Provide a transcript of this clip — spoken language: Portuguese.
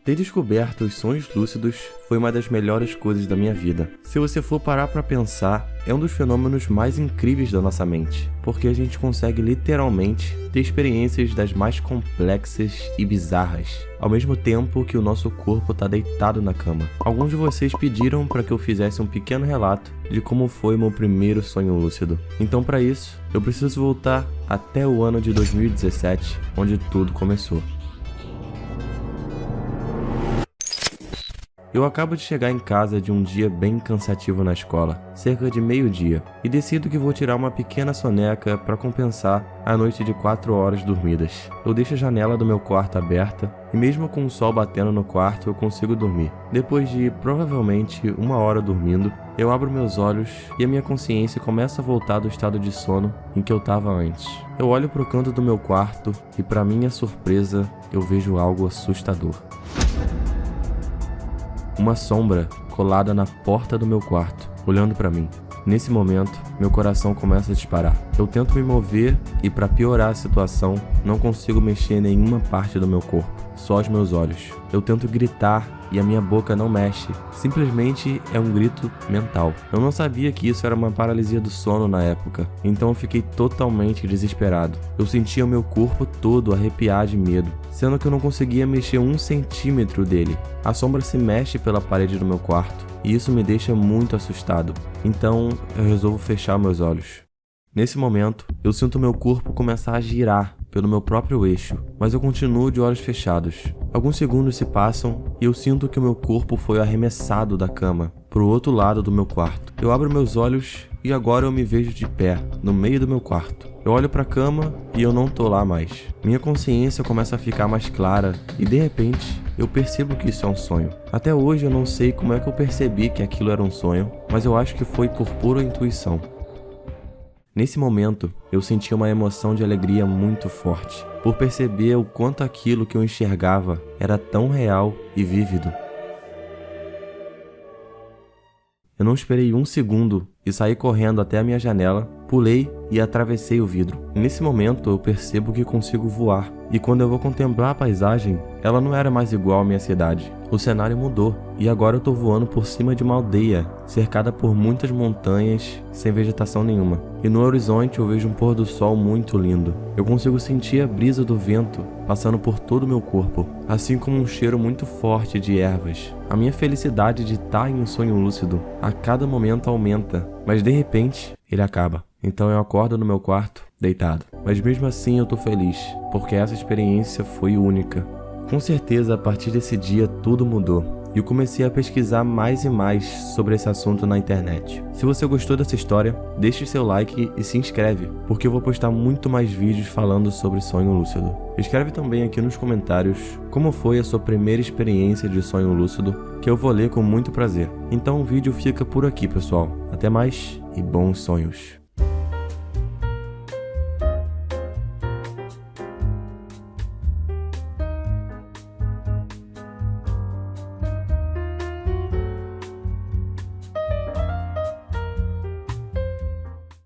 Ter descoberto os sonhos lúcidos foi uma das melhores coisas da minha vida. Se você for parar pra pensar, é um dos fenômenos mais incríveis da nossa mente, porque a gente consegue literalmente ter experiências das mais complexas e bizarras, ao mesmo tempo que o nosso corpo tá deitado na cama. Alguns de vocês pediram para que eu fizesse um pequeno relato de como foi meu primeiro sonho lúcido. Então, para isso, eu preciso voltar até o ano de 2017, onde tudo começou. Eu acabo de chegar em casa de um dia bem cansativo na escola, cerca de meio-dia, e decido que vou tirar uma pequena soneca para compensar a noite de 4 horas dormidas. Eu deixo a janela do meu quarto aberta e mesmo com o sol batendo no quarto eu consigo dormir. Depois de provavelmente 1 hora dormindo, eu abro meus olhos e a minha consciência começa a voltar do estado de sono em que eu estava antes. Eu olho para o canto do meu quarto e, para minha surpresa, eu vejo algo assustador. Uma sombra colada na porta do meu quarto, olhando para mim. Nesse momento, meu coração começa a disparar. Eu tento me mover e, para piorar a situação, não consigo mexer nenhuma parte do meu corpo, só os meus olhos. Eu tento gritar e a minha boca não mexe, simplesmente é um grito mental. Eu não sabia que isso era uma paralisia do sono na época, então eu fiquei totalmente desesperado. Eu sentia o meu corpo todo arrepiar de medo, sendo que eu não conseguia mexer 1 centímetro dele. A sombra se mexe pela parede do meu quarto, e isso me deixa muito assustado. Então eu resolvo fechar meus olhos. Nesse momento, eu sinto meu corpo começar a girar pelo meu próprio eixo, mas eu continuo de olhos fechados. Alguns segundos se passam e eu sinto que o meu corpo foi arremessado da cama para o outro lado do meu quarto. Eu abro meus olhos e agora eu me vejo de pé, no meio do meu quarto. Eu olho para a cama e eu não tô lá mais. Minha consciência começa a ficar mais clara e, de repente, eu percebo que isso é um sonho. Até hoje eu não sei como é que eu percebi que aquilo era um sonho, mas eu acho que foi por pura intuição. Nesse momento, eu senti uma emoção de alegria muito forte, por perceber o quanto aquilo que eu enxergava era tão real e vívido. Eu não esperei 1 segundo e saí correndo até a minha janela, pulei e atravessei o vidro. Nesse momento eu percebo que consigo voar, e quando eu vou contemplar a paisagem, ela não era mais igual à minha cidade. O cenário mudou, e agora eu tô voando por cima de uma aldeia, cercada por muitas montanhas, sem vegetação nenhuma. E no horizonte eu vejo um pôr do sol muito lindo. Eu consigo sentir a brisa do vento passando por todo o meu corpo, assim como um cheiro muito forte de ervas. A minha felicidade de estar em um sonho lúcido a cada momento aumenta, mas de repente ele acaba. Então eu acordo no meu quarto, deitado. Mas mesmo assim eu tô feliz, porque essa experiência foi única. Com certeza, a partir desse dia tudo mudou. E eu comecei a pesquisar mais e mais sobre esse assunto na internet. Se você gostou dessa história, deixe seu like e se inscreve, porque eu vou postar muito mais vídeos falando sobre sonho lúcido. Escreve também aqui nos comentários como foi a sua primeira experiência de sonho lúcido, que eu vou ler com muito prazer. Então o vídeo fica por aqui, pessoal. Até mais e bons sonhos.